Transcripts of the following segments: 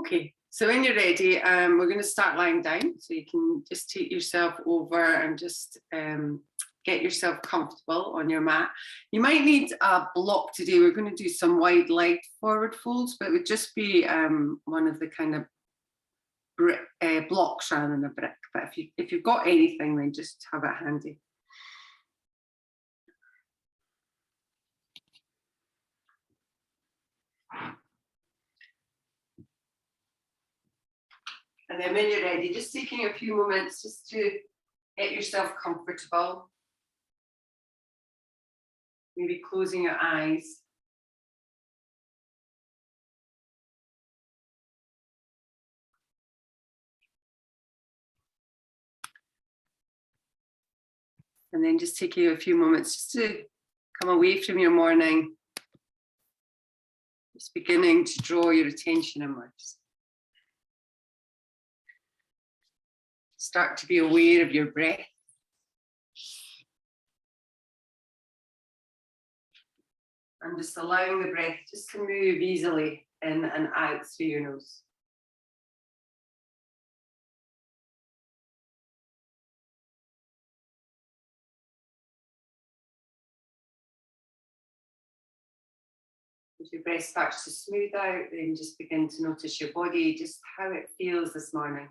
Okay, so when you're ready, we're going to start lying down. So you can just take yourself over and just get yourself comfortable on your mat. You might need a block today. We're going to do some wide leg forward folds, but it would just be one of the kind of blocks rather than a brick. But if you've got anything, then just have it handy. And then when you're ready, just taking a few moments just to get yourself comfortable. Maybe closing your eyes. And then just taking a few moments just to come away from your morning. Just beginning to draw your attention inwards. Start to be aware of your breath. And just allowing the breath just to move easily in and out through your nose. As your breath starts to smooth out, then just begin to notice your body, just how it feels this morning.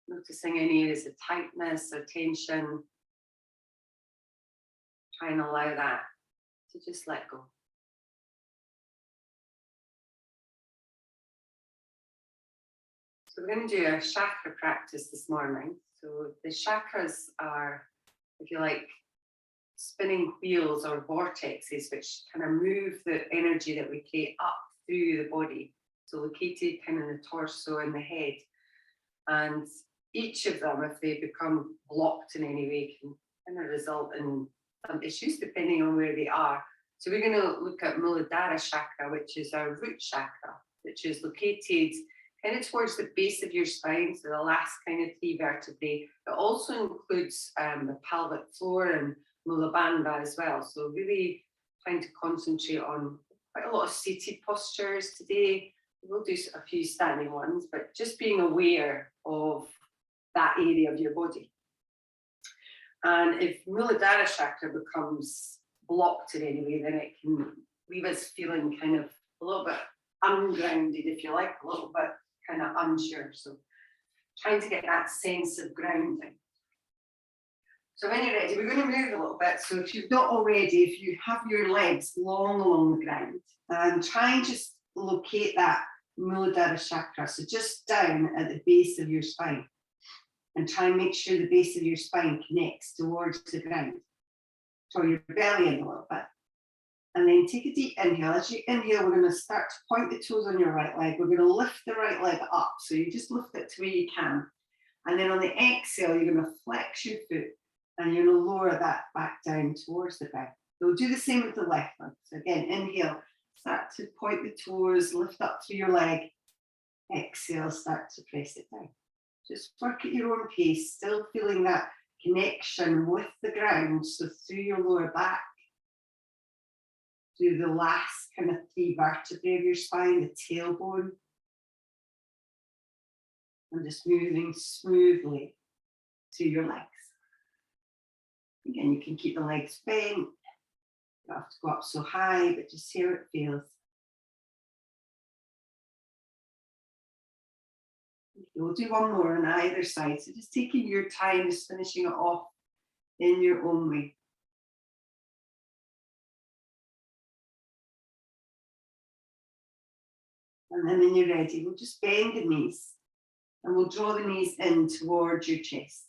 Noticing any areas of tightness or tension. Try and allow that to just let go. So we're going to do a chakra practice this morning. So the chakras are, if you like, spinning wheels or vortexes which kind of move the energy that we create up through the body. So located kind of in the torso and the head. And each of them, if they become blocked in any way, can kind of result in some issues depending on where they are. So we're going to look at Muladhara chakra, which is our root chakra, which is located kind of towards the base of your spine, so the last kind of 3 vertebrae. It also includes the pelvic floor and Mula Bandha as well. So really trying to concentrate on quite a lot of seated postures today. We'll do a few standing ones, but just being aware of that area of your body. And if Muladhara chakra becomes blocked in any way, then it can leave us feeling kind of a little bit ungrounded, if you like, a little bit kind of unsure. So trying to get that sense of grounding. So when you're ready, we're going to move a little bit. So if you've not already, if you have your legs long along the ground, and try and just locate that Muladhara chakra, so just down at the base of your spine, and try and make sure the base of your spine connects towards the ground. Draw your belly in a little bit. And then take a deep inhale. As you inhale, we're going to start to point the toes on your right leg. We're going to lift the right leg up. So you just lift it to where you can. And then on the exhale, you're going to flex your foot and you're going to lower that back down towards the ground. We'll do the same with the left leg. So again, inhale, start to point the toes, lift up through your leg. Exhale, start to press it down. Just work at your own pace, still feeling that connection with the ground. So through your lower back, through the last kind of 3 vertebrae of your spine, the tailbone. And just moving smoothly through your legs. Again, you can keep the legs bent. You don't have to go up so high, but just see how it feels. We'll do one more on either side. So just taking your time, just finishing it off in your own way. And then when you're ready, we'll just bend the knees and we'll draw the knees in towards your chest.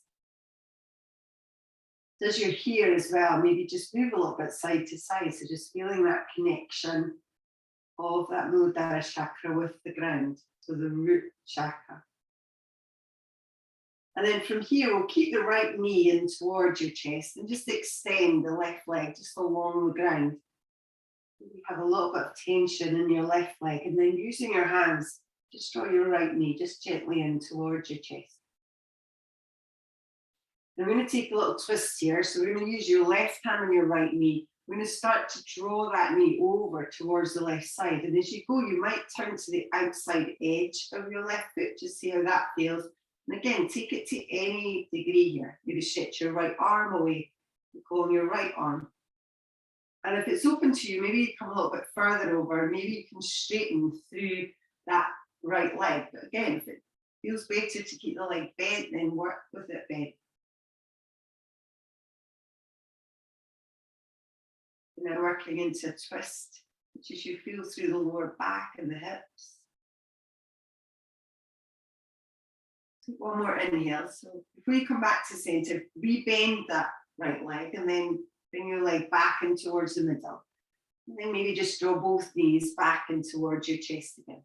As you're here as well, maybe just move a little bit side to side. So just feeling that connection of that Muladhara chakra with the ground. So the root chakra. And then from here, we'll keep the right knee in towards your chest and just extend the left leg just along the ground. You have a little bit of tension in your left leg, and then using your hands, just draw your right knee just gently in towards your chest. I'm going to take a little twist here. So we're going to use your left hand on your right knee. We're going to start to draw that knee over towards the left side. And as you go, you might turn to the outside edge of your left foot, just see how that feels. And again, take it to any degree here. Maybe stretch your right arm away, go on your right arm. And if it's open to you, maybe you come a little bit further over, maybe you can straighten through that right leg. But again, if it feels better to keep the leg bent, then work with it bent. And then working into a twist, which is you feel through the lower back and the hips. Take one more inhale. So before you come back to center, rebend that right leg and then bring your leg back in towards the middle. And then maybe just draw both knees back in towards your chest again.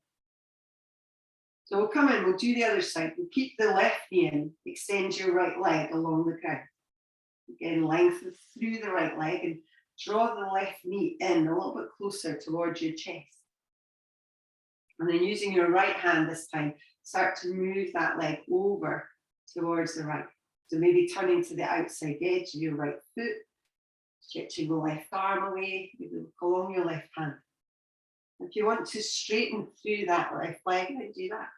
So we'll come in, we'll do the other side. We'll keep the left knee in, extend your right leg along the ground. Again, lengthen through the right leg and draw the left knee in a little bit closer towards your chest. And then using your right hand this time, start to move that leg over towards the right. So maybe turning to the outside edge of your right foot, stretching the left arm away, maybe look along your left hand. If you want to straighten through that left leg, then do that.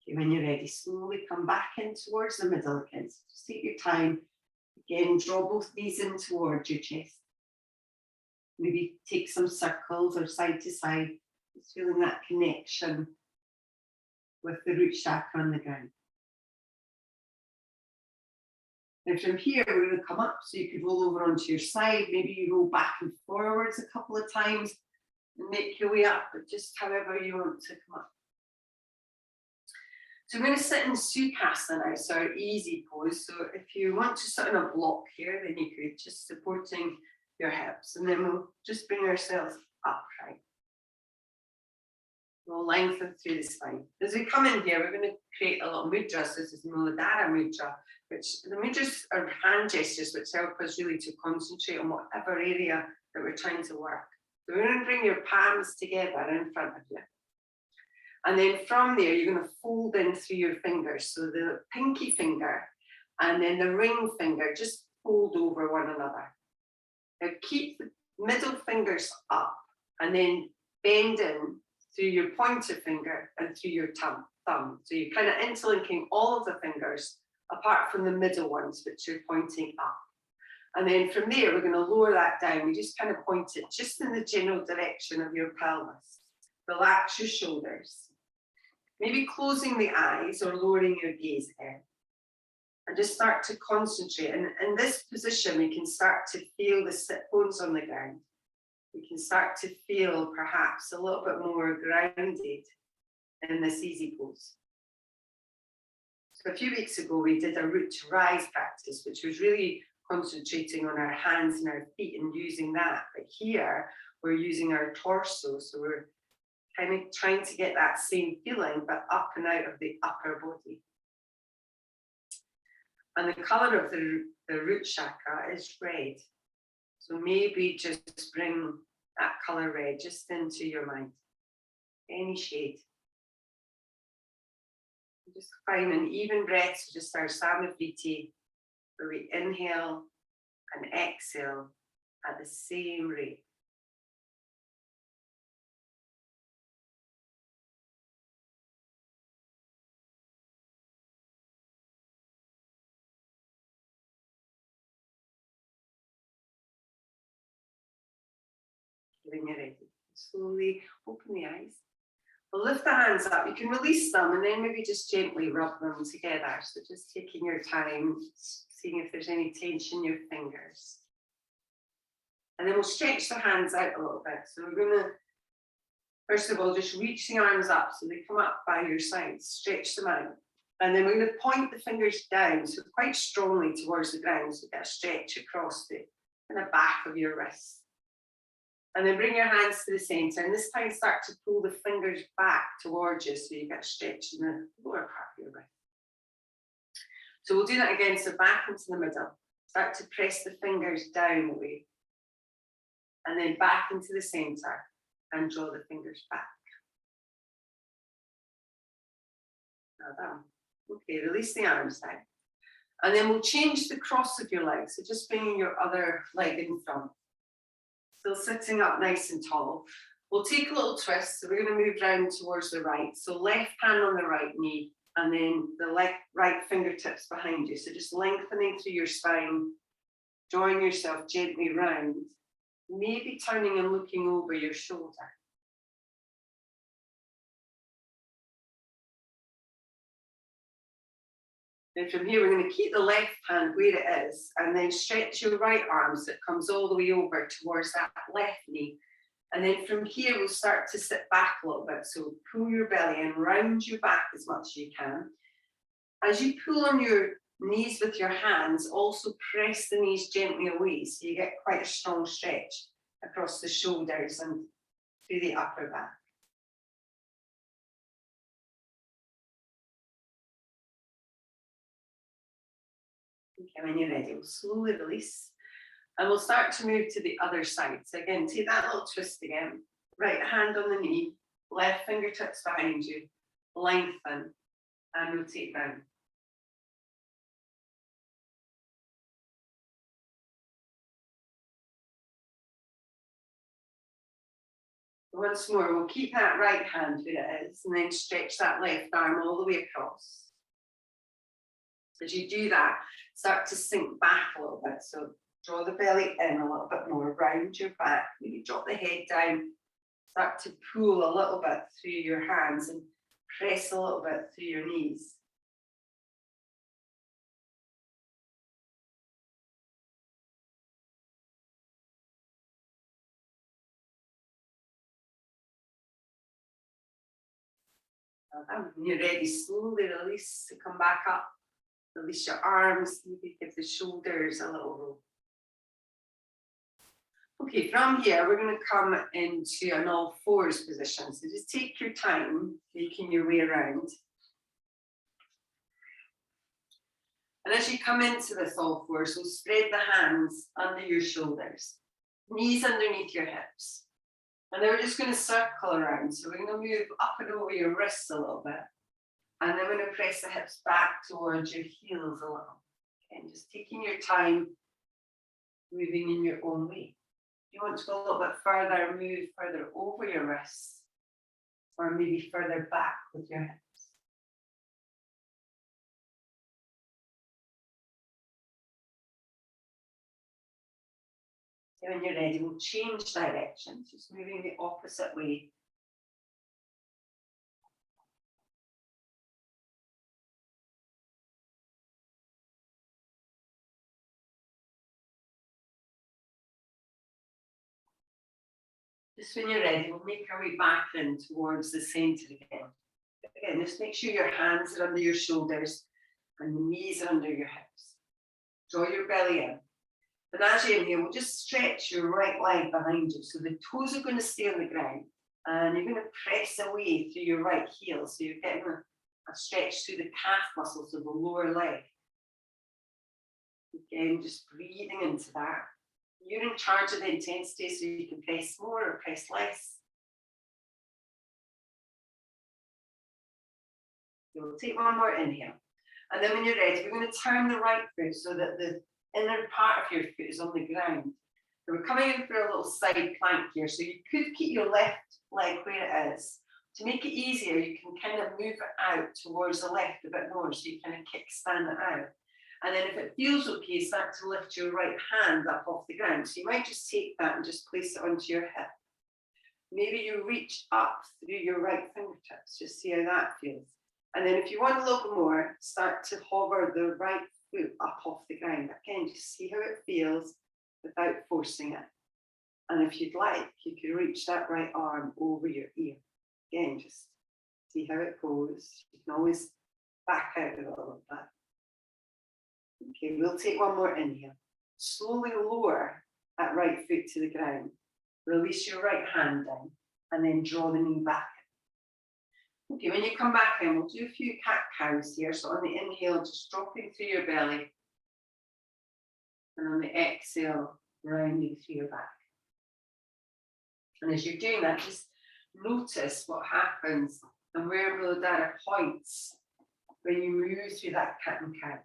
Okay, when you're ready, slowly come back in towards the middle again. So just take your time. Again, draw both knees in towards your chest. Maybe take some circles or side to side, just feeling that connection with the root chakra on the ground. Now from here, we're going to come up, so you could roll over onto your side. Maybe you roll back and forwards a couple of times and make your way up, but just however you want to come up. So we're going to sit in Sukhasana now, so our easy pose. So if you want to sit in a block here, then you could, just supporting your hips. And then we'll just bring ourselves upright. We'll lengthen through the spine. As we come in here, we're going to create a little mudra. So this is Muladhara mudra, which the mudras are hand gestures which help us really to concentrate on whatever area that we're trying to work. So we're going to bring your palms together in front of you. And then from there, you're going to fold in through your fingers. So the pinky finger and then the ring finger just fold over one another. Now keep the middle fingers up and then bend in through your pointer finger and through your thumb. So you're kind of interlinking all of the fingers apart from the middle ones, which are pointing up. And then from there, we're going to lower that down. We just kind of point it just in the general direction of your pelvis. Relax your shoulders. Maybe closing the eyes or lowering your gaze in. And just start to concentrate. And in this position, we can start to feel the sit bones on the ground. We can start to feel perhaps a little bit more grounded in this easy pose. So a few weeks ago, we did a root to rise practice, which was really concentrating on our hands and our feet and using that. But here, we're using our torso. So we're kind of trying to get that same feeling, but up and out of the upper body. And the color of the root chakra is red. So maybe just bring that color red just into your mind. Any shade. Just find an even breath, so just our Samavriti, where we inhale and exhale at the same rate. When you're ready, slowly open the eyes. We'll lift the hands up. You can release them and then maybe just gently rub them together. So just taking your time, seeing if there's any tension in your fingers. And then we'll stretch the hands out a little bit. So we're going to, first of all, just reach the arms up so they come up by your sides. Stretch them out. And then we're going to point the fingers down, so quite strongly towards the ground. So get a stretch across the kind of back of your wrists. And then bring your hands to the center, and this time start to pull the fingers back towards you so you get a stretch in the lower part of your wrist. So we'll do that again, so back into the middle. Start to press the fingers down away. And then back into the center. and draw the fingers back. Now done. Okay, release the arms now. And then we'll change the cross of your legs. So just bringing your other leg in front. Still sitting up nice and tall. We'll take a little twist. So we're going to move round towards the right. So left hand on the right knee, and then the right fingertips behind you. So just lengthening through your spine, drawing yourself gently round, maybe turning and looking over your shoulder. And from here, we're going to keep the left hand where it is, and then stretch your right arm so it comes all the way over towards that left knee. And then from here, we'll start to sit back a little bit. So pull your belly in, round your back as much as you can. As you pull on your knees with your hands, also press the knees gently away so you get quite a strong stretch across the shoulders and through the upper back. Okay, when you're ready, we'll slowly release. And we'll start to move to the other side. So again, take that little twist again. Right hand on the knee, left fingertips behind you, lengthen and rotate round. Once more, we'll keep that right hand where it is and then stretch that left arm all the way across. As you do that, start to sink back a little bit. So draw the belly in a little bit more, round your back, maybe drop the head down, start to pull a little bit through your hands and press a little bit through your knees. When you're ready, slowly release to come back up. Release your arms, maybe give the shoulders a little roll. Okay, from here, we're going to come into an all fours position. So just take your time making your way around. And as you come into this all fours, we'll spread the hands under your shoulders, knees underneath your hips. And then we're just going to circle around. So we're going to move up and over your wrists a little bit. And then we're going to press the hips back towards your heels a little. And just taking your time, moving in your own way. If you want to go a little bit further, move further over your wrists, or maybe further back with your hips. So when you're ready, we'll change directions, just moving the opposite way. Just when you're ready, we'll make our way back in towards the centre again. Again, just make sure your hands are under your shoulders and the knees are under your hips. Draw your belly in. And as you inhale, we'll just stretch your right leg behind you. So the toes are going to stay on the ground. And you're going to press away through your right heel. So you're getting a stretch through the calf muscles of the lower leg. Again, just breathing into that. You're in charge of the intensity, so you can press more or press less. You'll take one more inhale. And then when you're ready, we're going to turn the right foot so that the inner part of your foot is on the ground. So we're coming in for a little side plank here. So you could keep your left leg where it is. To make it easier, you can kind of move it out towards the left a bit more, so you kind of kickstand it out. And then if it feels okay, start to lift your right hand up off the ground. So you might just take that and just place it onto your hip. Maybe you reach up through your right fingertips, just see how that feels. And then if you want a little more, start to hover the right foot up off the ground. Again, just see how it feels without forcing it. And if you'd like, you can reach that right arm over your ear. Again, just see how it goes. You can always back out of it a little bit. Okay, we'll take one more inhale. Slowly lower that right foot to the ground. Release your right hand down and then draw the knee back. Okay, when you come back in, we'll do a few cat-cows here. So on the inhale, just dropping through your belly. And on the exhale, rounding through your back. And as you're doing that, just notice what happens and where Muladhara points when you move through that cat and cow.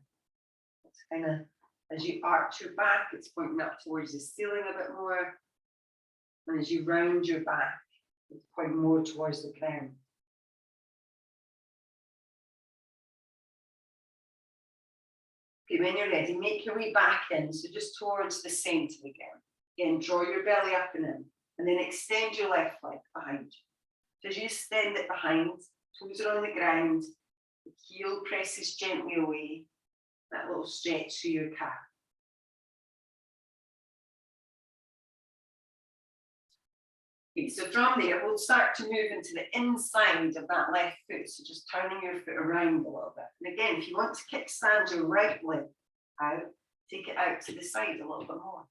It's kind of, as you arch your back, it's pointing up towards the ceiling a bit more. And as you round your back, it's pointing more towards the ground. Okay, when you're ready, make your way back in, so just towards the centre again. Again, draw your belly up and in, and then extend your left leg behind you. So as you extend it behind, toes are on the ground, the heel presses gently away, that little stretch through your calf. Okay, so from there, we'll start to move into the inside of that left foot, so just turning your foot around a little bit. And again, if you want to kickstand your right leg out, take it out to the side a little bit more.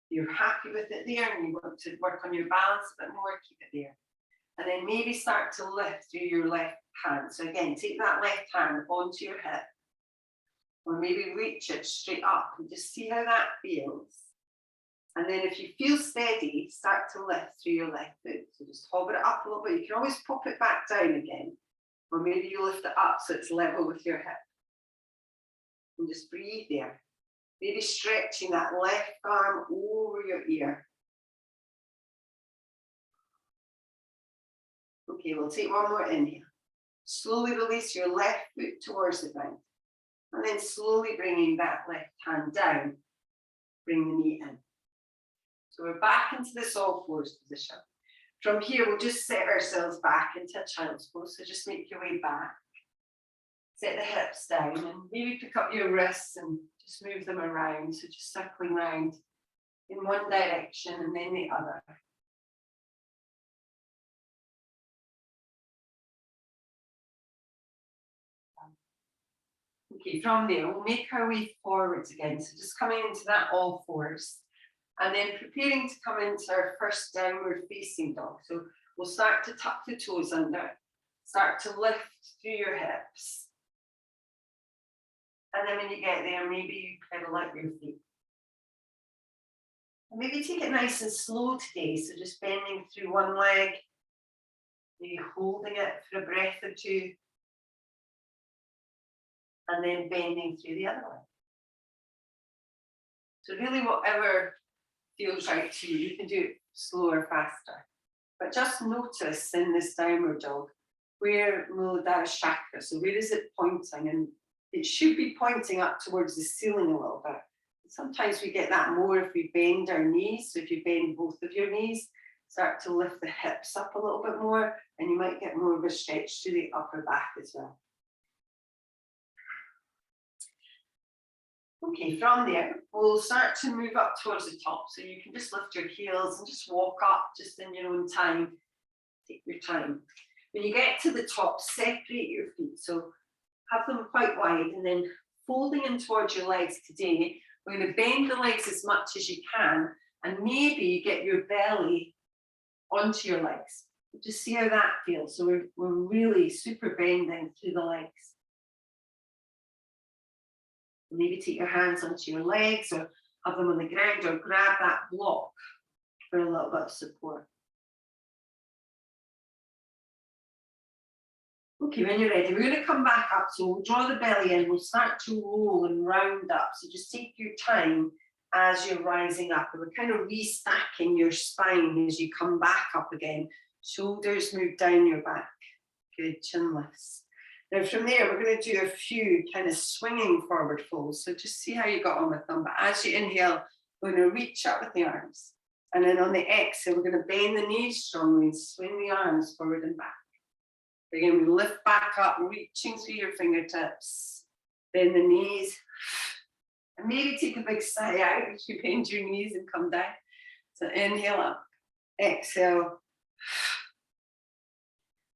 If you're happy with it there and you want to work on your balance a bit more, keep it there. And then maybe start to lift through your left hand. So again, take that left hand onto your hip, or maybe reach it straight up and just see how that feels. And then if you feel steady, start to lift through your left foot. So just hover it up a little bit. You can always pop it back down again, or maybe you lift it up so it's level with your hip. And just breathe there. Maybe stretching that left arm over your ear. Okay, we'll take one more inhale. Slowly release your left foot towards the ground. And then slowly bringing that left hand down, bring the knee in. So we're back into the soft fours position. From here, we'll just set ourselves back into a child's pose. So just make your way back. Set the hips down and maybe pick up your wrists and just move them around. So just circling around in one direction and then the other. Okay, from there, we'll make our way forwards again. So just coming into that all fours. And then preparing to come into our first downward facing dog. So we'll start to tuck the toes under, start to lift through your hips. And then when you get there, maybe you pedal out your feet. And maybe take it nice and slow today. So just bending through one leg, maybe holding it for a breath or two. And then bending through the other leg. So really whatever feels right to you, you can do it slower, faster. But just notice in this downward dog where Muladhara chakra, so where is it pointing? And it should be pointing up towards the ceiling a little bit. Sometimes we get that more if we bend our knees. So if you bend both of your knees, start to lift the hips up a little bit more, and you might get more of a stretch to the upper back as well. Okay, from there, we'll start to move up towards the top. So you can just lift your heels and just walk up just in your own time. Take your time. When you get to the top, separate your feet. So have them quite wide and then folding in towards your legs today. We're going to bend the legs as much as you can and maybe get your belly onto your legs. Just see how that feels. So we're really super bending through the legs. Maybe take your hands onto your legs or have them on the ground or grab that block for a little bit of support. Okay, when you're ready, we're going to come back up. So we'll draw the belly in, we'll start to roll and round up. So just take your time as you're rising up. And we're kind of restacking your spine as you come back up again. Shoulders move down your back. Good, chin lifts. Now from there, we're going to do a few kind of swinging forward folds. So just see how you got on with them. But as you inhale, we're going to reach up with the arms. And then on the exhale, we're going to bend the knees strongly and swing the arms forward and back. Again, we lift back up, reaching through your fingertips. Bend the knees. And maybe take a big sigh out as you bend your knees and come down. So inhale up, exhale.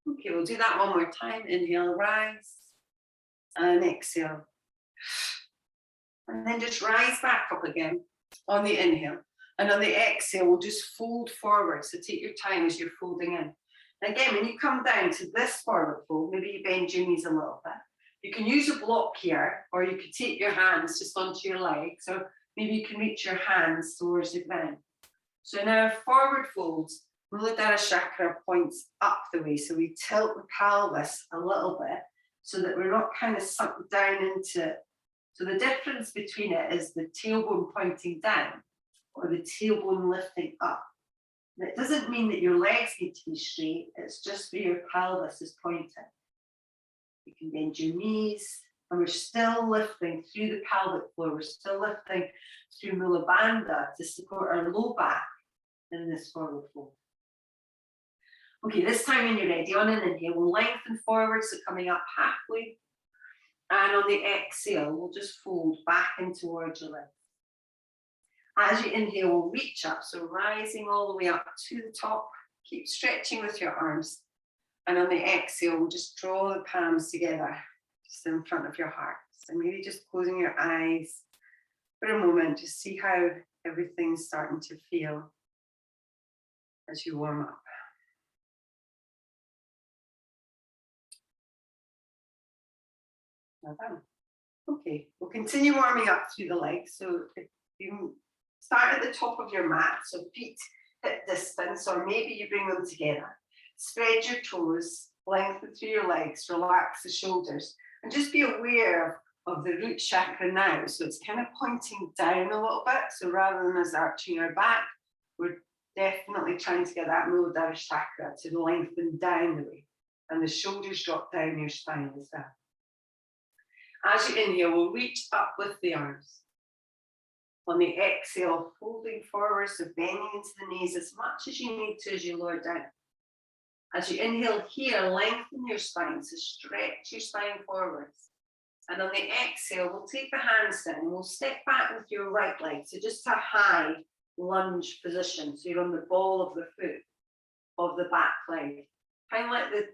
Okay, we'll do that one more time. Inhale, rise, and exhale. And then just rise back up again on the inhale. And on the exhale, we'll just fold forward. So take your time as you're folding in. And again, when you come down to this forward fold, maybe you bend your knees a little bit. You can use a block here, or you could take your hands just onto your legs, or maybe you can reach your hands towards the ground. So now forward folds, Muladhara chakra points up the way, so we tilt the pelvis a little bit so that we're not kind of sunk down into it. So the difference between it is the tailbone pointing down or the tailbone lifting up. And it doesn't mean that your legs need to be straight, it's just where your pelvis is pointing. You can bend your knees, and we're still lifting through the pelvic floor. We're still lifting through Mula Bandha to support our low back in this forward fold. Okay, this time when you're ready, on an inhale, we'll lengthen forward, so coming up halfway. And on the exhale, we'll just fold back in towards your legs. As you inhale, we'll reach up, so rising all the way up to the top. Keep stretching with your arms. And on the exhale, we'll just draw the palms together, just in front of your heart. So maybe just closing your eyes for a moment, just see how everything's starting to feel as you warm up. Well done. Okay, we'll continue warming up through the legs. So if you start at the top of your mat, so feet hip distance, or maybe you bring them together. Spread your toes, lengthen through your legs, relax the shoulders, and just be aware of the root chakra now. So it's kind of pointing down a little bit. So rather than us arching our back, we're definitely trying to get that Muladhara chakra to lengthen down the way. And the shoulders drop down your spine as well. As you inhale, we'll reach up with the arms. On the exhale, folding forward, so bending into the knees as much as you need to as you lower down. As you inhale here, lengthen your spine, so stretch your spine forwards. And on the exhale, we'll take the hands down and we'll step back with your right leg. So just a high lunge position. So you're on the ball of the foot of the back leg. Kind of like the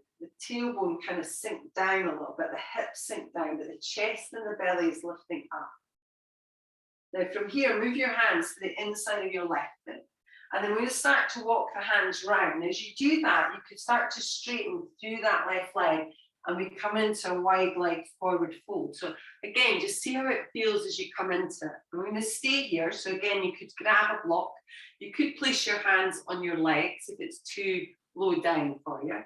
tailbone kind of sink down a little bit, the hips sink down, but the chest and the belly is lifting up. Now from here, move your hands to the inside of your left foot. And then we'll start to walk the hands round. As you do that, you could start to straighten through that left leg, and we come into a wide leg forward fold. So again, just see how it feels as you come into it. We're going to stay here. So again, you could grab a block. You could place your hands on your legs if it's too low down for you.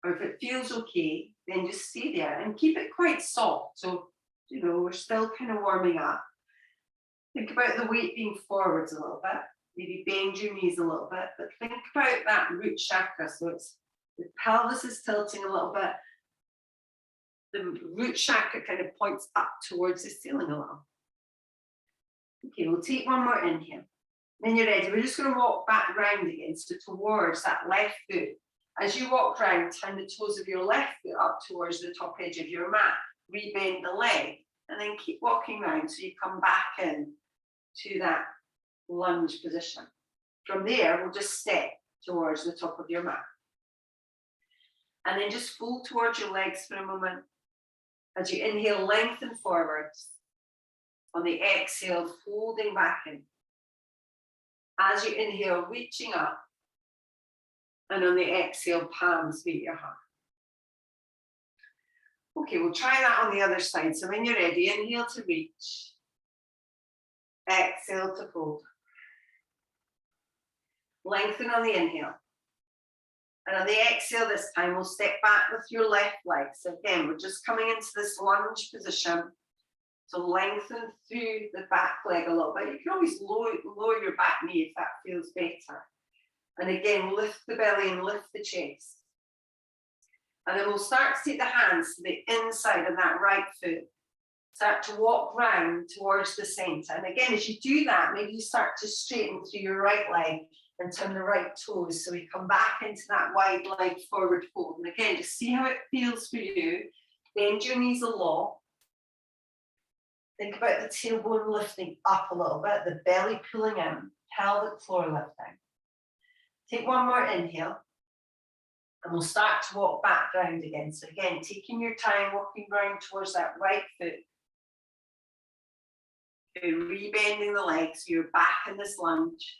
Or if it feels okay, then just stay there and keep it quite soft. So, you know, we're still kind of warming up. Think about the weight being forwards a little bit. Maybe bend your knees a little bit, but think about that root chakra. So it's the pelvis is tilting a little bit. The root chakra kind of points up towards the ceiling a little. Okay, we'll take one more inhale. Then you're ready. We're just going to walk back round again, so towards that left foot. As you walk round, turn the toes of your left foot up towards the top edge of your mat. Rebend the leg, and then keep walking round so you come back in to that lunge position. From there, we'll just step towards the top of your mat. And then just fold towards your legs for a moment. As you inhale, lengthen forwards. On the exhale, folding back in. As you inhale, reaching up. And on the exhale, palms meet your heart. Okay, we'll try that on the other side. So when you're ready, inhale to reach. Exhale to fold. Lengthen on the inhale. And on the exhale this time, we'll step back with your left leg. So again, we're just coming into this lunge position. So lengthen through the back leg a little bit. You can always lower your back knee if that feels better. And again, lift the belly and lift the chest. And then we'll start to take the hands to the inside of that right foot. Start to walk round towards the center. And again, as you do that, maybe you start to straighten through your right leg and turn the right toes. So we come back into that wide leg forward fold. And again, just see how it feels for you. Bend your knees a lot. Think about the tailbone lifting up a little bit, the belly pulling in, pelvic floor lifting. Take one more inhale. And we'll start to walk back round again. So again, taking your time, walking round towards that right foot. You're rebending the legs, so you're back in this lunge.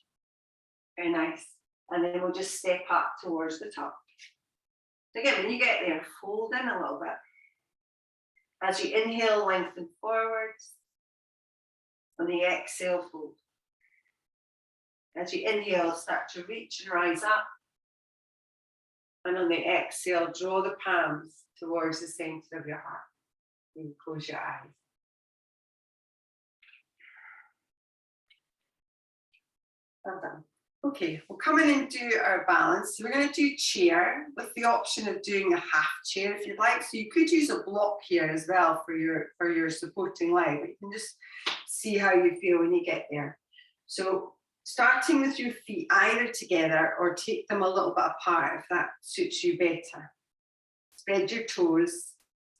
Very nice. And then we'll just step up towards the top. So again, when you get there, fold in a little bit. As you inhale, lengthen forwards. On the exhale, fold. As you inhale, start to reach and rise up. And on the exhale, draw the palms towards the center of your heart. And close your eyes. Well done. Okay, we're coming into our balance. So we're going to do chair with the option of doing a half chair if you'd like. So you could use a block here as well for your supporting leg. But you can just see how you feel when you get there. So starting with your feet either together or take them a little bit apart if that suits you better. Spread your toes.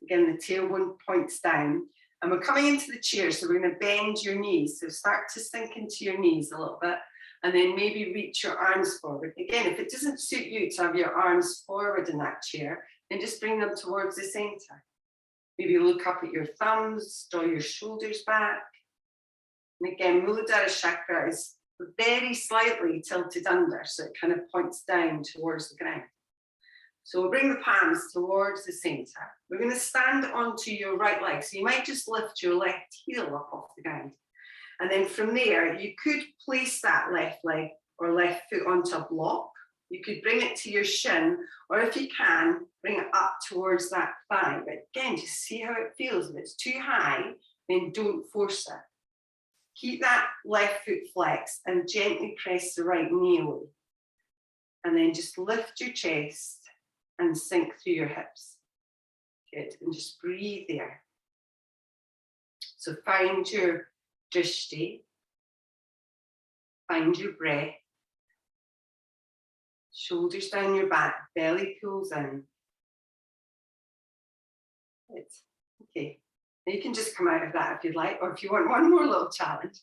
Again, the tailbone points down. And we're coming into the chair, so we're going to bend your knees. So start to sink into your knees a little bit. And then maybe reach your arms forward. Again, if it doesn't suit you to have your arms forward in that chair, then just bring them towards the center. Maybe look up at your thumbs, draw your shoulders back. And again, Muladhara chakra is very slightly tilted under, so it kind of points down towards the ground. So we'll bring the palms towards the center. We're going to stand onto your right leg. So you might just lift your left heel up off the ground. And then from there, you could place that left leg or left foot onto a block. You could bring it to your shin, or if you can, bring it up towards that thigh. But again, just see how it feels. If it's too high, then don't force it. Keep that left foot flexed and gently press the right knee away. And then just lift your chest and sink through your hips. Good, and just breathe there. So find your drishti, find your breath, shoulders down your back, belly pulls in. Good. Okay, now you can just come out of that if you'd like, or if you want one more little challenge.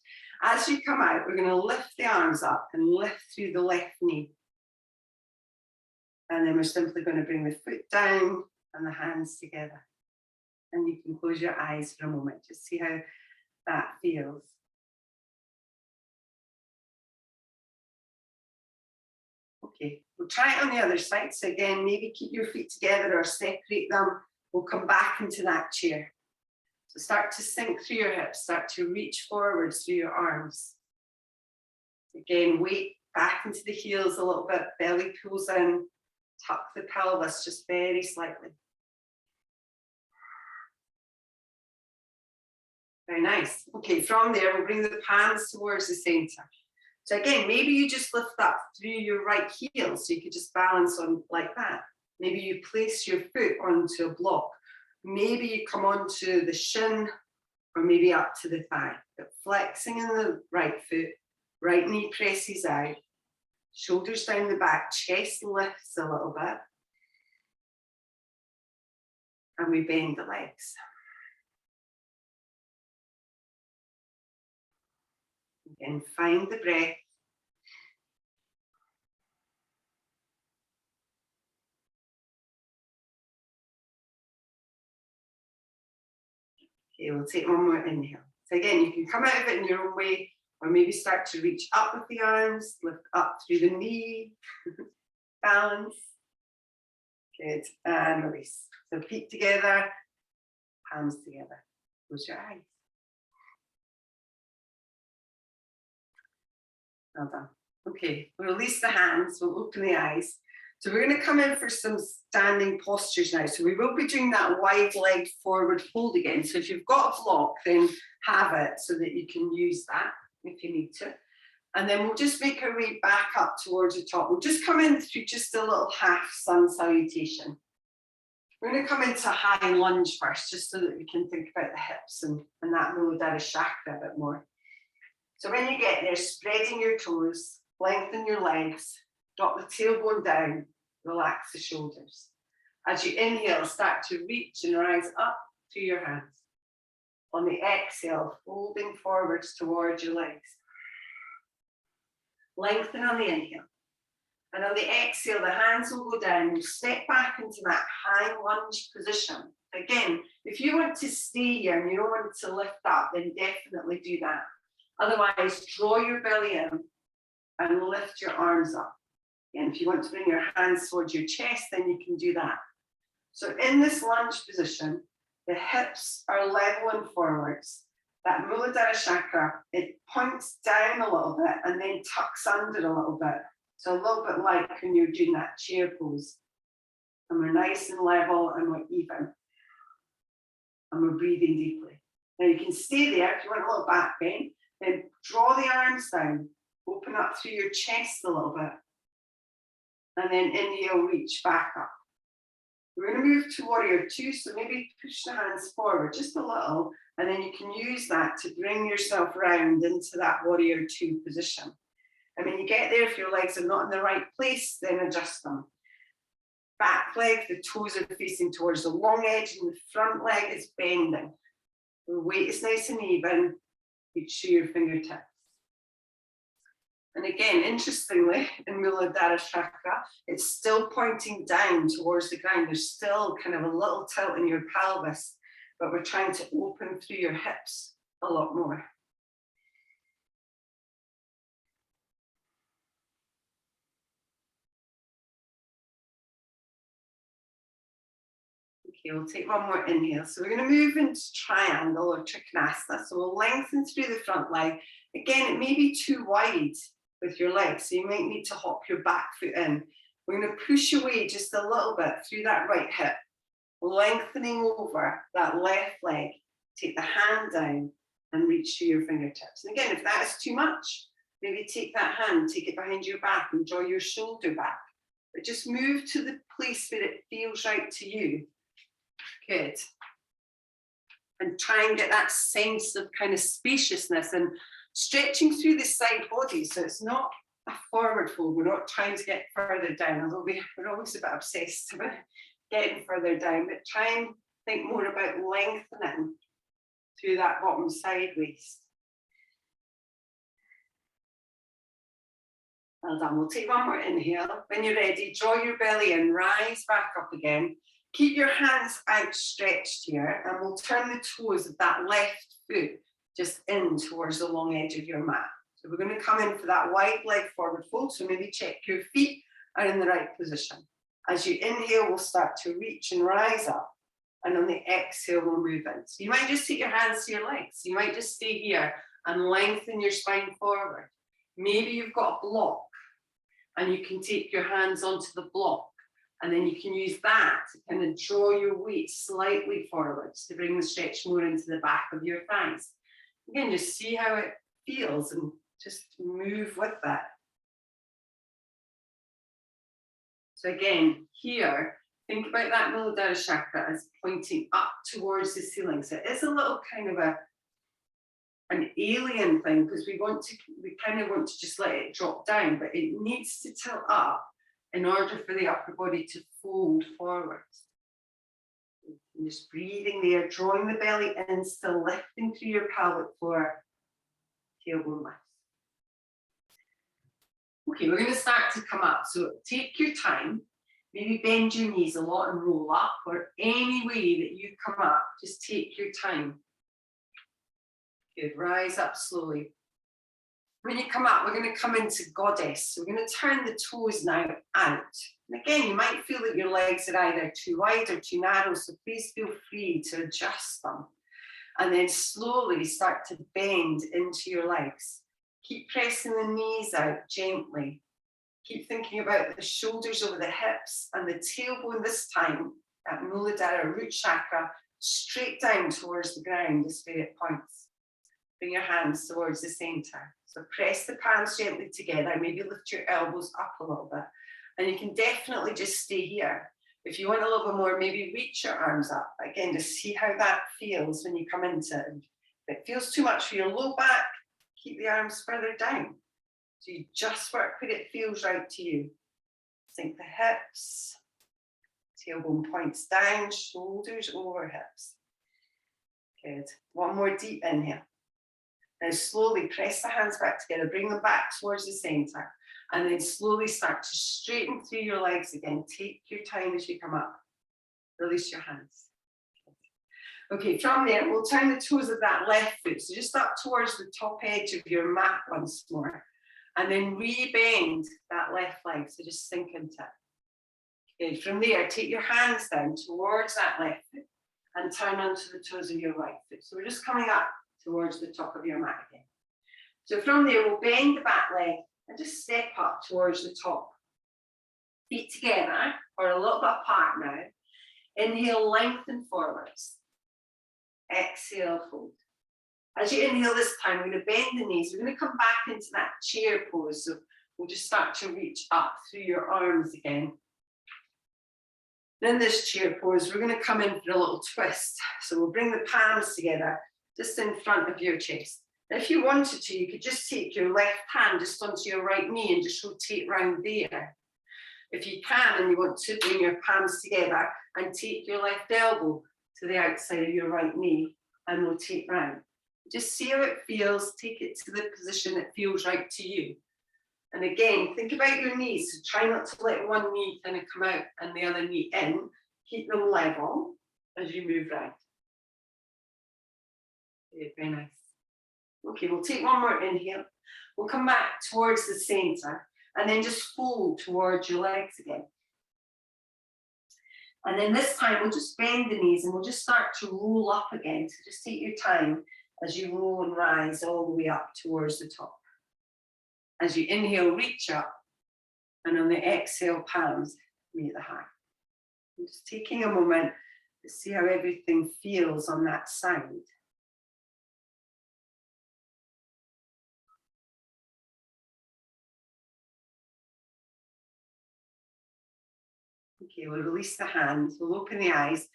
As you come out, we're going to lift the arms up and lift through the left knee. And then we're simply going to bring the foot down and the hands together. And you can close your eyes for a moment, just see how that feels. Okay, we'll try it on the other side. So again, maybe keep your feet together or separate them. We'll come back into that chair. So start to sink through your hips, start to reach forwards through your arms. Again, weight back into the heels a little bit, belly pulls in, tuck the pelvis just very slightly. Very nice. Okay, from there, we'll bring the palms towards the center. So again, maybe you just lift up through your right heel, so you could just balance on like that. Maybe you place your foot onto a block. Maybe you come onto the shin, or maybe up to the thigh. But flexing in the right foot, right knee presses out, shoulders down the back, chest lifts a little bit. And we bend the legs. Again, find the breath. Okay, we'll take one more inhale. So again, you can come out of it in your own way, or maybe start to reach up with the arms, lift up through the knee, balance. Good, and release. So feet together, palms together. Close your eyes. Well done. Okay, we'll release the hands, we'll open the eyes. So we're going to come in for some standing postures now. So we will be doing that wide-legged forward fold again. So if you've got a block, then have it so that you can use that if you need to. And then we'll just make our way back up towards the top. We'll just come in through just a little half sun salutation. We're going to come into a high lunge first, just so that we can think about the hips and that Muladhara chakra a bit more. So when you get there, spreading your toes, lengthen your legs, drop the tailbone down, relax the shoulders. As you inhale, start to reach and rise up through your hands. On the exhale, folding forwards towards your legs. Lengthen on the inhale. And on the exhale, the hands will go down. You step back into that high lunge position. Again, if you want to stay here and you don't want to lift up, then definitely do that. Otherwise, draw your belly in and lift your arms up. And if you want to bring your hands towards your chest, then you can do that. So in this lunge position, the hips are level and forwards. That Muladhara chakra, it points down a little bit and then tucks under a little bit. So a little bit like when you're doing that chair pose. And we're nice and level and we're even. And we're breathing deeply. Now you can stay there if you want a little back bend, then draw the arms down, open up through your chest a little bit. And then inhale, reach back up. We're going to move to warrior two, so maybe push the hands forward just a little, and then you can use that to bring yourself round into that warrior two position. And when you get there, if your legs are not in the right place, then adjust them. Back leg, the toes are facing towards the long edge, and the front leg is bending. The weight is nice and even. Reach through your fingertips. And again, interestingly, in Muladhara Chakra, it's still pointing down towards the ground. There's still kind of a little tilt in your pelvis, but we're trying to open through your hips a lot more. Okay, we'll take one more inhale. So we're going to move into triangle or Trikonasana. So we'll lengthen through the front leg. Again, it may be too wide with your legs, so you might need to hop your back foot in. We're going to push away just a little bit through that right hip, lengthening over that left leg. Take the hand down and reach through your fingertips. And again, if that is too much, maybe take that hand, take it behind your back and draw your shoulder back. But just move to the place where it feels right to you. Good. And try and get that sense of kind of spaciousness and stretching through the side body. So it's not a forward fold. We're not trying to get further down, although we're always a bit obsessed about getting further down, but try and think more about lengthening through that bottom side waist. Well done. We'll take one more inhale. When you're ready, draw your belly in, rise back up again. Keep your hands outstretched here, and we'll turn the toes of that left foot just in towards the long edge of your mat. So we're going to come in for that wide leg forward fold. So maybe check your feet are in the right position. As you inhale, we'll start to reach and rise up. And on the exhale, we'll move in. So you might just take your hands to your legs. You might just stay here and lengthen your spine forward. Maybe you've got a block and you can take your hands onto the block. And then you can use that to kind of draw your weight slightly forwards to bring the stretch more into the back of your thighs. Again, just see how it feels and just move with that. So again, here, think about that Muladhara Chakra as pointing up towards the ceiling. So it is a little kind of an alien thing because we kind of want to just let it drop down, but it needs to tilt up in order for the upper body to fold forwards. And just breathing there, drawing the belly in, still lifting through your pelvic floor, tailbone lifts. Okay, we're going to start to come up. So take your time, maybe bend your knees a lot and roll up, or any way that you come up, just take your time. Good, rise up slowly. When you come up, we're going to come into goddess. So we're going to turn the toes now out. And again, you might feel that your legs are either too wide or too narrow, so please feel free to adjust them. And then slowly start to bend into your legs. Keep pressing the knees out gently. Keep thinking about the shoulders over the hips and the tailbone this time, that Muladhara root chakra, straight down towards the ground is where it points. Bring your hands towards the center. So press the palms gently together, maybe lift your elbows up a little bit. And you can definitely just stay here. If you want a little bit more, maybe reach your arms up. Again, just see how that feels when you come into it. If it feels too much for your low back, keep the arms further down. So you just work when it feels right to you. Sink the hips, tailbone points down, shoulders over hips. Good. One more deep inhale. Now slowly press the hands back together, bring them back towards the center, and then slowly start to straighten through your legs again. Take your time as you come up. Release your hands. Okay, from there, we'll turn the toes of that left foot. So just up towards the top edge of your mat once more. And then re-bend that left leg. So just sink into it. Okay, from there, take your hands down towards that left foot and turn onto the toes of your right foot. So we're just coming up towards the top of your mat again. So from there, we'll bend the back leg and just step up towards the top. Feet together or a little bit apart now. Inhale, lengthen forwards. Exhale, fold. As you inhale this time, we're going to bend the knees. We're going to come back into that chair pose. So we'll just start to reach up through your arms again. In this chair pose, we're going to come in for a little twist. So we'll bring the palms together just in front of your chest. Now, if you wanted to, you could just take your left hand just onto your right knee and just rotate round there. If you can and you want to, bring your palms together and take your left elbow to the outside of your right knee and rotate round. Just see how it feels, take it to the position that feels right to you. And again, think about your knees. So try not to let one knee kind of come out and the other knee in. Keep them level as you move round. Okay, very nice. Okay, we'll take one more inhale. We'll come back towards the center and then just fold towards your legs again. And then this time we'll just bend the knees and we'll just start to roll up again. So just take your time as you roll and rise all the way up towards the top. As you inhale, reach up, and on the exhale, palms meet the heart. I'm just taking a moment to see how everything feels on that side. Okay, we'll release the hands, we'll open the eyes.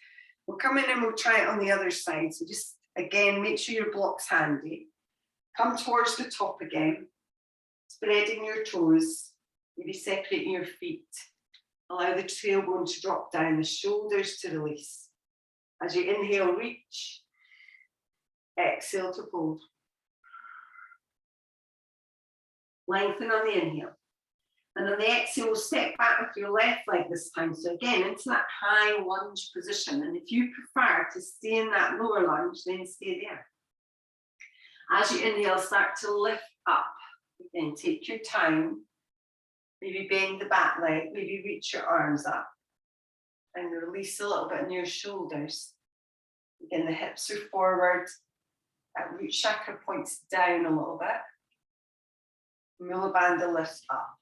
We'll come in and we'll try it on the other side. So just, again, make sure your block's handy. Come towards the top again. Spreading your toes, maybe separating your feet. Allow the tailbone to drop down, the shoulders to release. As you inhale, reach. Exhale to fold. Lengthen on the inhale. And on the exhale, we'll step back with your left leg this time. So again, into that high lunge position. And if you prefer to stay in that lower lunge, then stay there. As you inhale, start to lift up. Again, take your time. Maybe bend the back leg, maybe reach your arms up. And release a little bit in your shoulders. Again, the hips are forward. That root chakra points down a little bit. Mula bandha lift up.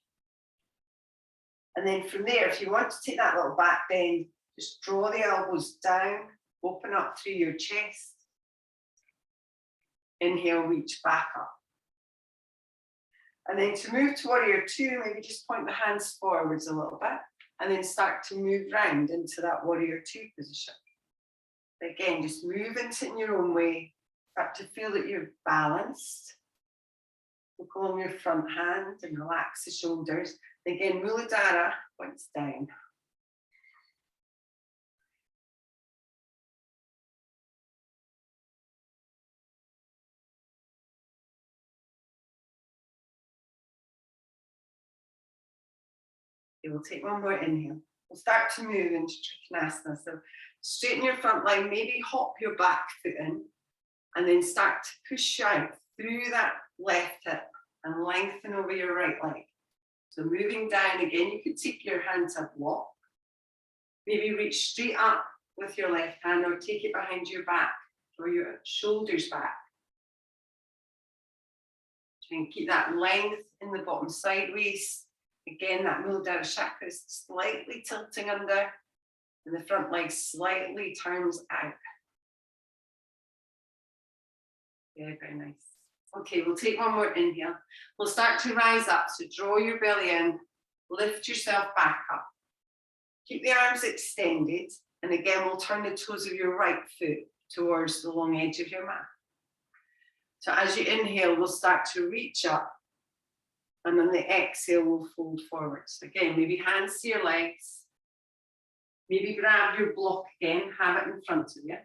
And then from there, if you want to take that little back bend, just draw the elbows down, open up through your chest. Inhale, reach back up. And then to move to warrior two, maybe just point the hands forwards a little bit and then start to move round into that warrior two position. Again, just move into it in your own way. Start to feel that you're balanced. Go on your front hand and relax the shoulders. Again, Muladhara points down. Okay, we'll take one more inhale. We'll start to move into Trikonasana. So straighten your front line, maybe hop your back foot in, and then start to push out through that left hip and lengthen over your right leg. So moving down again, you could take your hand to block. Maybe reach straight up with your left hand or take it behind your back or your shoulders back. Try and keep that length in the bottom sideways. Again, that Muladhara chakra is slightly tilting under and the front leg slightly turns out. Very, very nice. Okay, we'll take one more inhale. We'll start to rise up. So draw your belly in, lift yourself back up. Keep the arms extended. And again, we'll turn the toes of your right foot towards the long edge of your mat. So as you inhale, we'll start to reach up. And on the exhale, we'll fold forwards. Again, maybe hands to your legs. Maybe grab your block again, have it in front of you.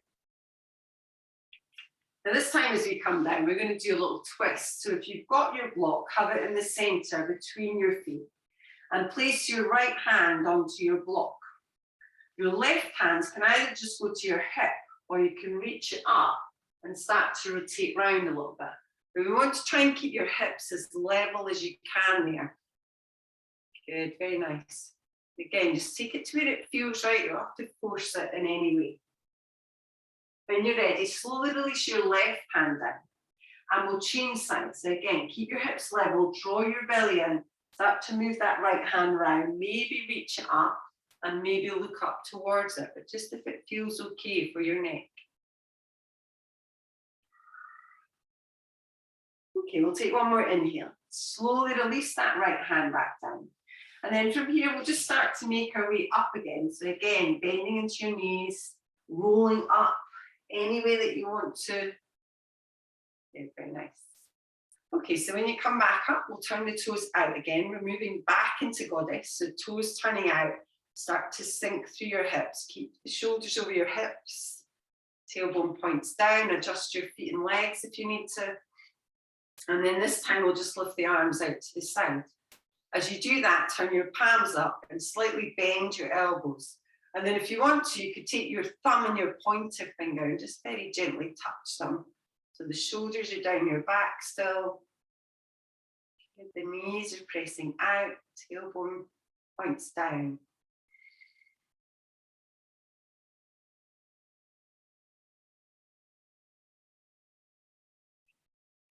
Now this time as we come down, we're going to do a little twist. So if you've got your block, have it in the center between your feet and place your right hand onto your block. Your left hands can either just go to your hip or you can reach it up and start to rotate round a little bit. But we want to try and keep your hips as level as you can there. Good, very nice. Again, just take it to where it feels right. You don't have to force it in any way. When you're ready, slowly release your left hand in and we'll change sides. So again, keep your hips level, draw your belly in, Start to move that right hand round, maybe reach it up and maybe look up towards it, but just if it feels okay for your neck. Okay, we'll take one more inhale. Slowly release that right hand back down. And then from here, we'll just start to make our way up again. So again, bending into your knees, rolling up any way that you want to. Okay, very nice. Okay, so when you come back up, we'll turn the toes out again. We're moving back into goddess. So toes turning out, start to sink through your hips. Keep the shoulders over your hips. Tailbone points down, adjust your feet and legs if you need to. And then this time we'll just lift the arms out to the side. As you do that, turn your palms up and slightly bend your elbows. And then if you want to, you could take your thumb and your pointer finger and just very gently touch them. So the shoulders are down your back still. The knees are pressing out, tailbone points down.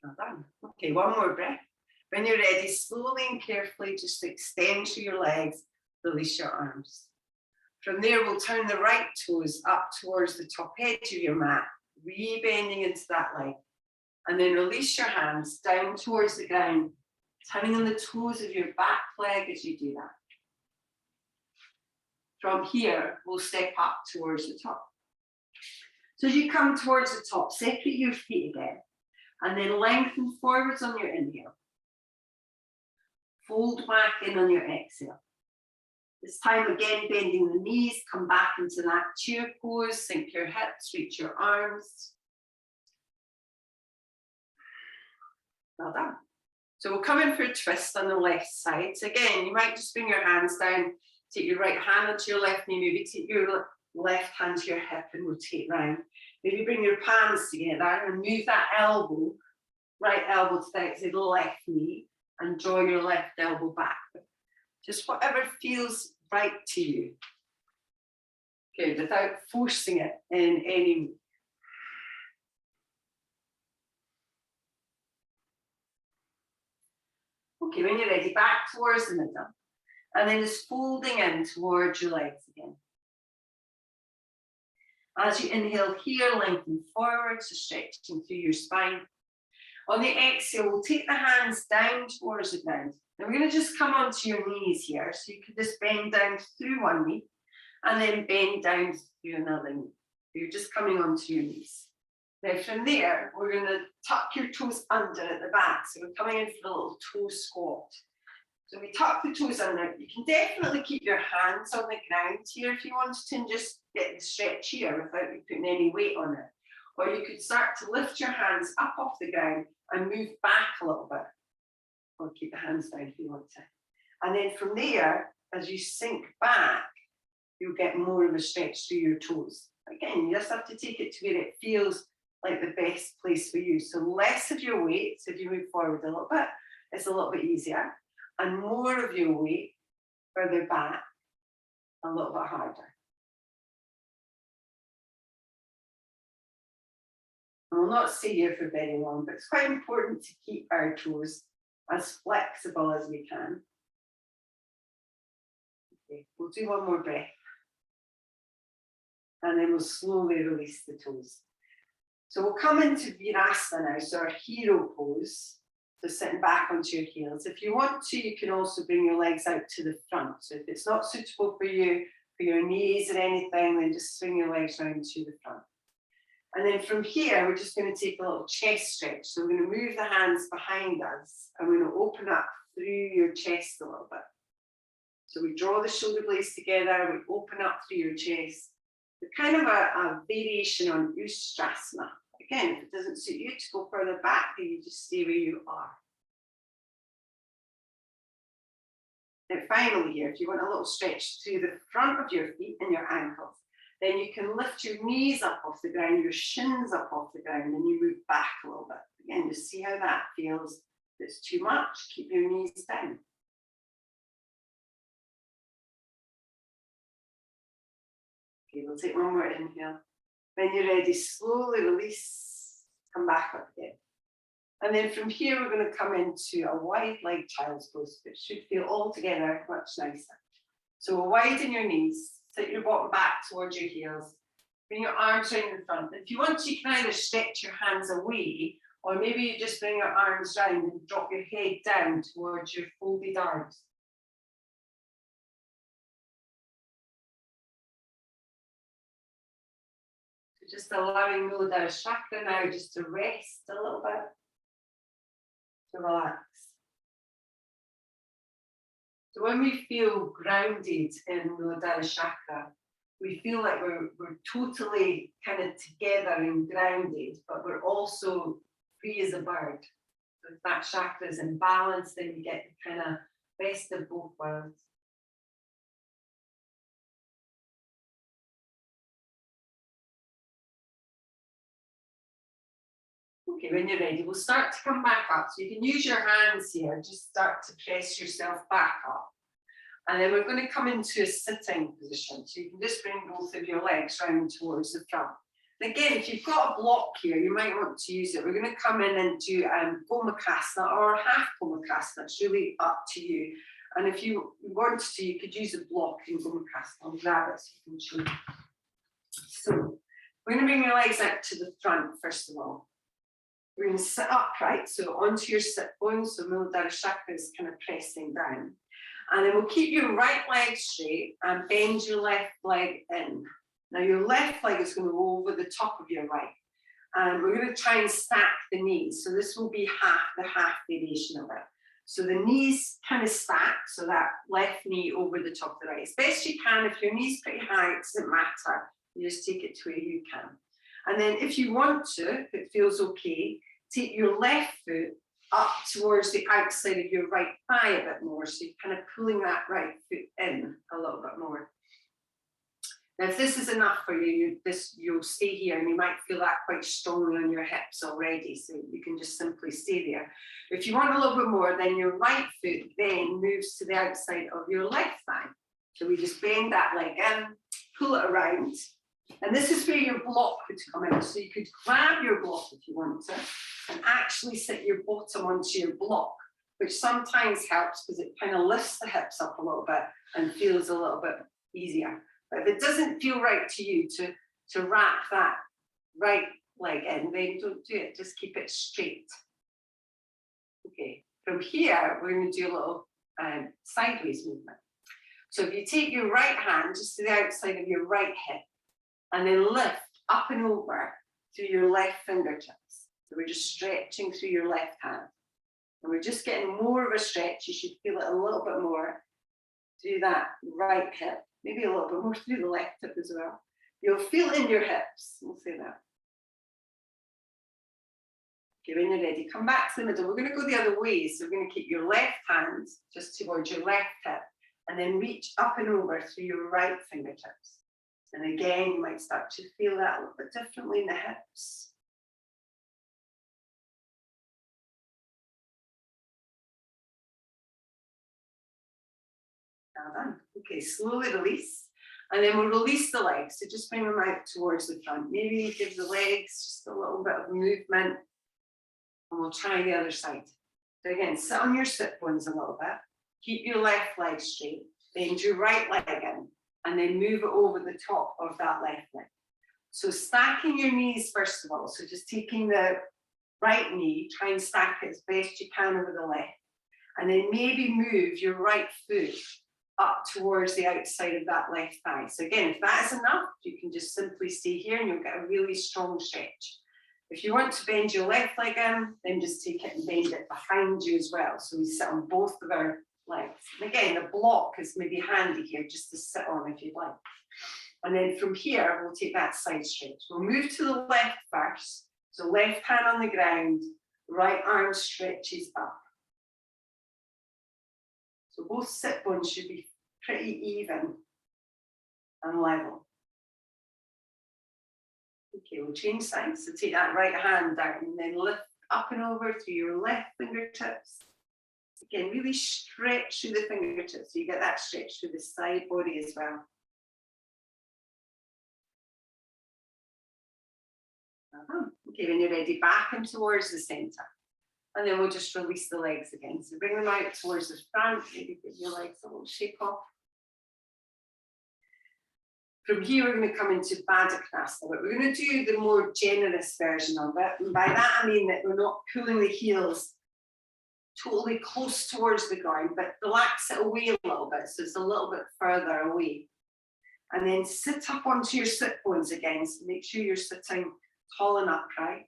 Well done. Okay, one more breath. When you're ready, slowly and carefully just extend through your legs, release your arms. From there, we'll turn the right toes up towards the top edge of your mat, re-bending into that leg. And then release your hands down towards the ground, turning on the toes of your back leg as you do that. From here, we'll step up towards the top. So as you come towards the top, separate your feet again, and then lengthen forwards on your inhale. Fold back in on your exhale. This time again, bending the knees, come back into that chair pose, sink your hips, reach your arms. Well done. So we'll come in for a twist on the left side. So again, you might just bring your hands down, take your right hand onto your left knee, maybe take your left hand to your hip and rotate round. Maybe bring your palms together and move that elbow, right elbow to the outside left knee, and draw your left elbow back. Just whatever feels right to you. Good, without forcing it in any way. Okay, when you're ready, back towards the middle. And then just folding in towards your legs again. As you inhale here, lengthen forward, so stretching through your spine. On the exhale, we'll take the hands down towards the ground. Now we're going to just come onto your knees here. So you can just bend down through one knee and then bend down through another knee. So you're just coming onto your knees. Now from there, we're going to tuck your toes under at the back. So we're coming in for a little toe squat. So we tuck the toes under. You can definitely keep your hands on the ground here if you wanted to and just get the stretch here without putting any weight on it. Or you could start to lift your hands up off the ground and move back a little bit. Or keep the hands down if you want to. And then from there, as you sink back, you'll get more of a stretch through your toes. Again, you just have to take it to where it feels like the best place for you. So less of your weight, so if you move forward a little bit, it's a little bit easier. And more of your weight further back, a little bit harder. And we'll not stay here for very long, but it's quite important to keep our toes as flexible as we can. Okay, we'll do one more breath. And then we'll slowly release the toes. So we'll come into Virasana now, so our hero pose. So sitting back onto your heels. If you want to, you can also bring your legs out to the front. So if it's not suitable for you, for your knees or anything, then just swing your legs round to the front. And then from here, we're just going to take a little chest stretch. So we're going to move the hands behind us and we're going to open up through your chest a little bit. So we draw the shoulder blades together, we open up through your chest. It's kind of a variation on Ustrasana. Again, if it doesn't suit you to go further back, then you just stay where you are. Now finally here, if you want a little stretch through the front of your feet and your ankles, then you can lift your knees up off the ground, your shins up off the ground, and you move back a little bit. Again, just see how that feels. If it's too much, keep your knees down. Okay, we'll take one more inhale. When you're ready, slowly release, come back up again. And then from here, we're going to come into a wide leg child's pose, which should feel altogether much nicer. So widen your knees, sit your bottom back towards your heels, bring your arms around the front. If you want, you can either stretch your hands away, or maybe you just bring your arms round and drop your head down towards your folded arms. So just allowing Muladhara Chakra now just to rest a little bit, to relax. So when we feel grounded in Muladhara Chakra, we feel like we're totally kind of together and grounded, but we're also free as a bird. So if that chakra is in balance, then you get the kind of best of both worlds. Okay, when you're ready, we'll start to come back up. So you can use your hands here, just start to press yourself back up. And then we're going to come into a sitting position. So you can just bring both of your legs round towards the front. And again, if you've got a block here, you might want to use it. We're going to come in and do Gomakasana or half Gomakasana. It's really up to you. And if you wanted to, you could use a block in Gomakasana. I'll grab it so you can show you. So we're going to bring your legs out to the front, first of all. We're going to sit upright, so onto your sit bones, so Muladhara Chakra is kind of pressing down. And then we'll keep your right leg straight and bend your left leg in. Now your left leg is going to go over the top of your right. And we're going to try and stack the knees. So this will be the half variation of it. So the knees kind of stack, so that left knee over the top of the right. As best you can, if your knee's pretty high, it doesn't matter. You just take it to where you can. And then if you want to, if it feels okay, take your left foot up towards the outside of your right thigh a bit more. So you're kind of pulling that right foot in a little bit more. Now, if this is enough for you, you'll stay here and you might feel that quite strongly on your hips already. So you can just simply stay there. If you want a little bit more, then your right foot then moves to the outside of your left thigh. So we just bend that leg in, pull it around. And this is where your block would come in. So you could grab your block if you want to and actually sit your bottom onto your block, which sometimes helps because it kind of lifts the hips up a little bit and feels a little bit easier. But if it doesn't feel right to you to wrap that right leg in, then don't do it. Just keep it straight. Okay, from here, we're going to do a little sideways movement. So if you take your right hand just to the outside of your right hip, and then lift up and over through your left fingertips. So we're just stretching through your left hand. And we're just getting more of a stretch. You should feel it a little bit more through that right hip, maybe a little bit more through the left hip as well. You'll feel in your hips, we'll say that. Okay, when you're ready, come back to the middle. We're going to go the other way. So we're going to keep your left hand just towards your left hip, and then reach up and over through your right fingertips. And again, you might start to feel that a little bit differently in the hips. Well done. Okay, slowly release. And then we'll release the legs. So just bring them out towards the front. Maybe give the legs just a little bit of movement. And we'll try the other side. So again, sit on your sit bones a little bit. Keep your left leg straight. Bend your right leg in. And then move it over the top of that left leg. So stacking your knees first of all. So just taking the right knee, try and stack it as best you can over the left. And then maybe move your right foot up towards the outside of that left thigh. So again, if that is enough, you can just simply stay here and you'll get a really strong stretch. If you want to bend your left leg in, then just take it and bend it behind you as well. So we sit on both of our legs. And again, the block is maybe handy here just to sit on if you'd like. And then from here, we'll take that side stretch. We'll move to the left first. So left hand on the ground, right arm stretches up. So both sit bones should be pretty even and level. Okay, we'll change sides. So take that right hand down and then lift up and over through your left fingertips. Again, really stretch through the fingertips so you get that stretch through the side body as well. Okay, when you're ready, back and towards the center. And then we'll just release the legs again. So bring them out towards the front, maybe give your legs a little shake off. From here, we're going to come into Baddha Konasana, but we're going to do the more generous version of it. And by that, I mean that we're not pulling the heels totally close towards the ground, but relax it away a little bit. So it's a little bit further away. And then sit up onto your sit bones again. So make sure you're sitting tall and upright.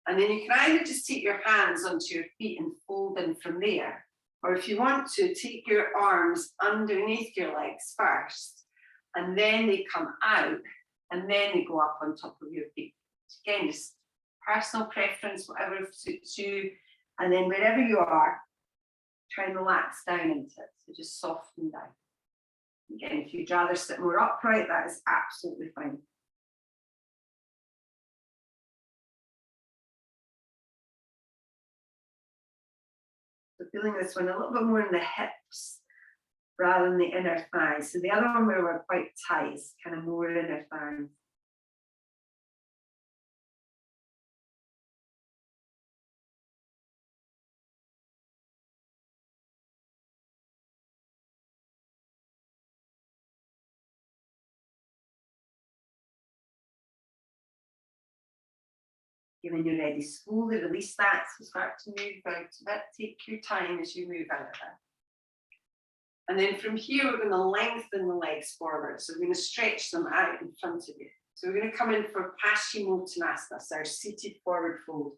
And then you can either just take your hands onto your feet and fold in from there. Or if you want to, take your arms underneath your legs first. And then they come out. And then they go up on top of your feet. Again, just personal preference, whatever suits you. And then wherever you are, try and relax down into it. So just soften down. Again, if you'd rather sit more upright, that is absolutely fine. So feeling this one a little bit more in the hips rather than the inner thighs. So the other one where we're quite tight is kind of more inner thighs. When you're ready, slowly release that. So start to move out of it. Take your time as you move out of it. And then from here, we're going to lengthen the legs forward. So we're going to stretch them out in front of you. So we're going to come in for Paschimottanasana, so our seated forward fold.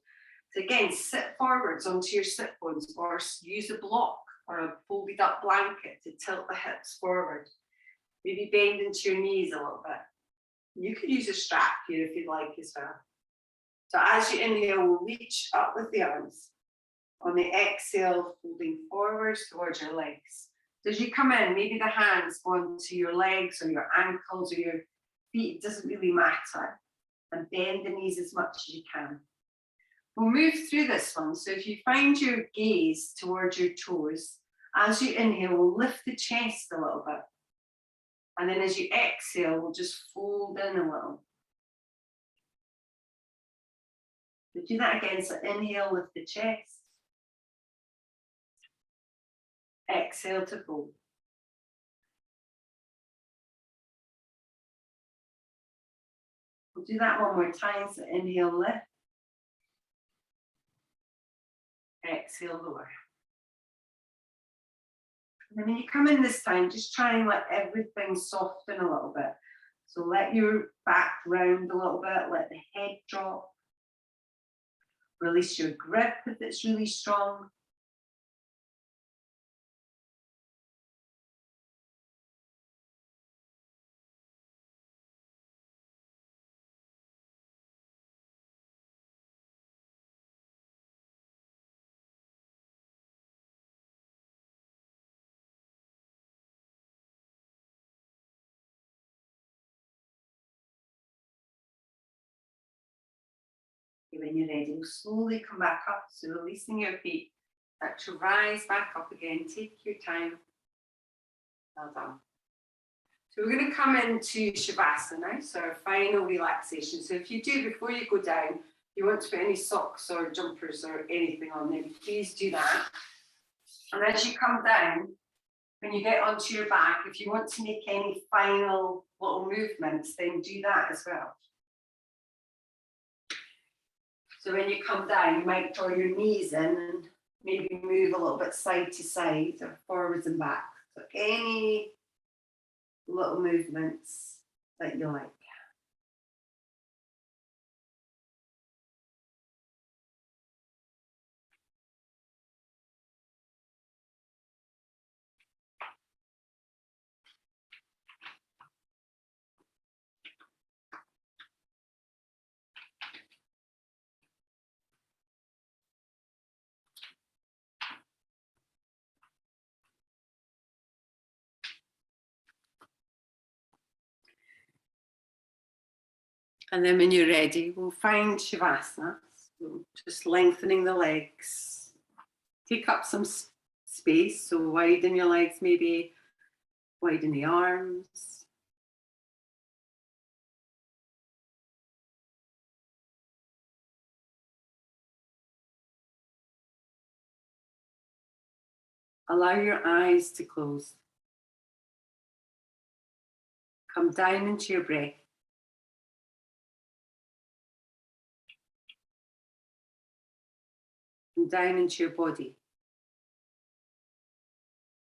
So again, sit forwards onto your sit bones or use a block or a folded up blanket to tilt the hips forward. Maybe bend into your knees a little bit. You could use a strap here if you'd like as well. So as you inhale, we'll reach up with the arms. On the exhale, folding forwards towards your legs. So as you come in, maybe the hands go onto your legs or your ankles or your feet, it doesn't really matter. And bend the knees as much as you can. We'll move through this one. So if you find your gaze towards your toes, as you inhale, we'll lift the chest a little bit. And then as you exhale, we'll just fold in a little. So do that again. So inhale, lift the chest. Exhale to fold. We'll do that one more time. So inhale, lift. Exhale, lower. And then when you come in this time, just try and let everything soften a little bit. So let your back round a little bit, let the head drop. Release your grip if it's really strong. When you're ready, we'll slowly come back up. So releasing your feet, start to rise back up again. Take your time. Well done. So we're going to come into Shavasana, so our final relaxation. So if you do, before you go down, you want to put any socks or jumpers or anything on them, please do that. And as you come down, when you get onto your back, if you want to make any final little movements, then do that as well. So when you come down, you might draw your knees in and maybe move a little bit side to side or forwards and back. So any little movements that you like. And then when you're ready, we'll find Shavasana. So just lengthening the legs. Take up some space, so widen your legs, maybe widen the arms. Allow your eyes to close. Come down into your breath. And down into your body.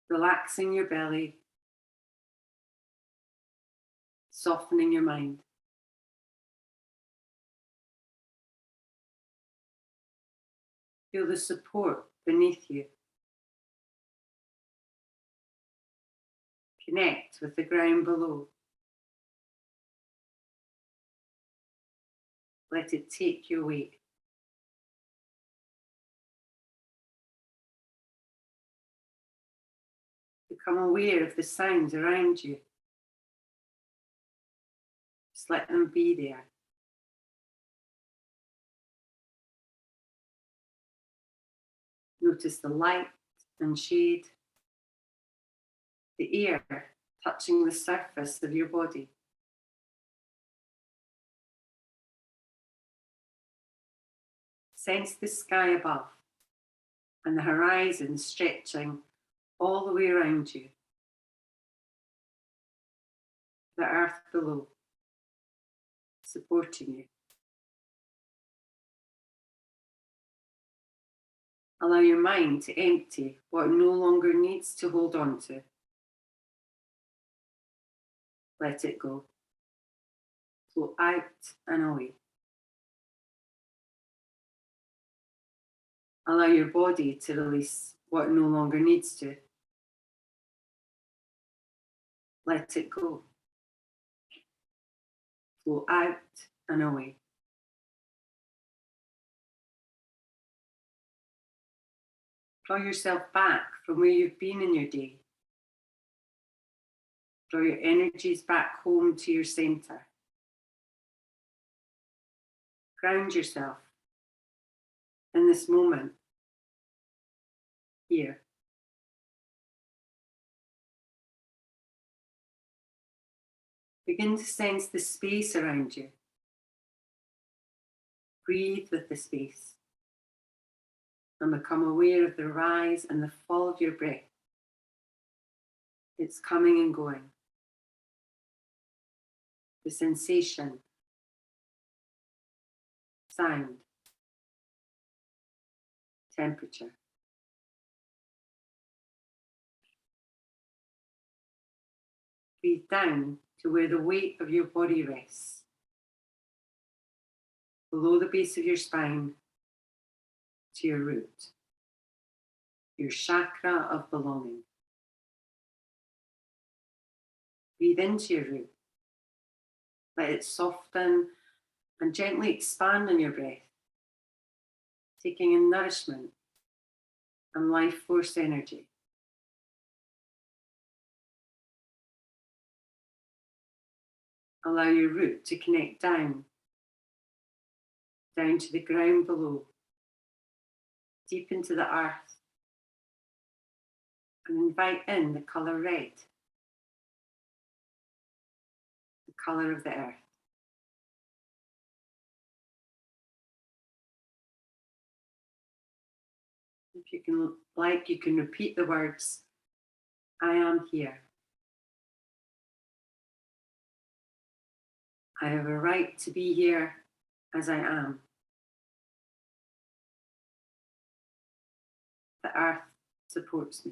Relaxing your belly. Softening your mind. Feel the support beneath you. Connect with the ground below. Let it take your weight. Become aware of the sounds around you. Just let them be there. Notice the light and shade, the air touching the surface of your body. Sense the sky above and the horizon stretching all the way around you. The earth below, supporting you. Allow your mind to empty what no longer needs to hold on to. Let it go. Flow out and away. Allow your body to release what no longer needs to. Let it go. Flow out and away. Draw yourself back from where you've been in your day. Draw your energies back home to your center. Ground yourself in this moment, here. Begin to sense the space around you. Breathe with the space and become aware of the rise and the fall of your breath. It's coming and going. The sensation, sound, temperature. Breathe down to where the weight of your body rests. Below the base of your spine to your root, your chakra of belonging. Breathe into your root. Let it soften and gently expand on your breath, taking in nourishment and life force energy. Allow your root to connect down to the ground below, deep into the earth, and invite in the colour red, the colour of the earth. If you you can repeat the words, I am here. I have a right to be here as I am. The earth supports me.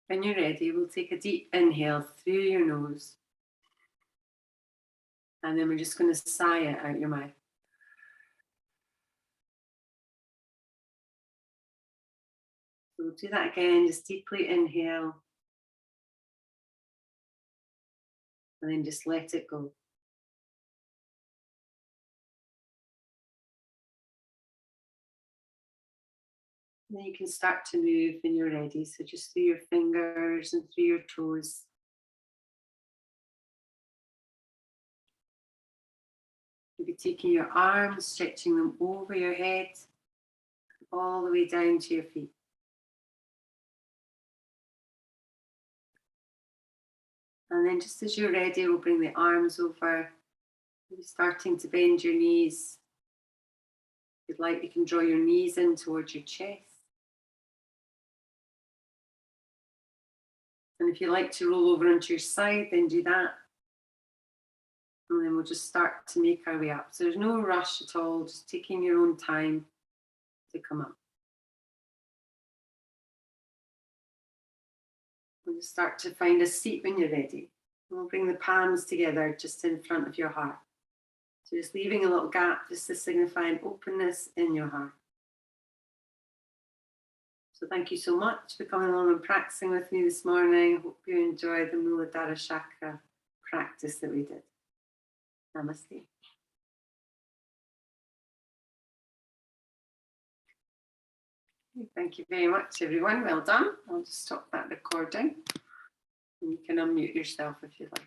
When you're ready, we'll take a deep inhale through your nose. And then we're just going to sigh it out your mouth. So we'll do that again, just deeply inhale. And then just let it go. And then you can start to move when you're ready. So just through your fingers and through your toes. Maybe taking your arms, stretching them over your head, all the way down to your feet. And then just as you're ready, we'll bring the arms over. Maybe starting to bend your knees. If you'd like, you can draw your knees in towards your chest. And if you like to roll over onto your side, then do that. And then we'll just start to make our way up. So there's no rush at all, just taking your own time to come up. We'll just start to find a seat when you're ready. And we'll bring the palms together just in front of your heart. So just leaving a little gap just to signify an openness in your heart. So thank you so much for coming along and practicing with me this morning. I hope you enjoyed the Muladhara Chakra practice that we did. Namaste. Thank you very much, everyone. Well done. I'll just stop that recording. And you can unmute yourself if you like.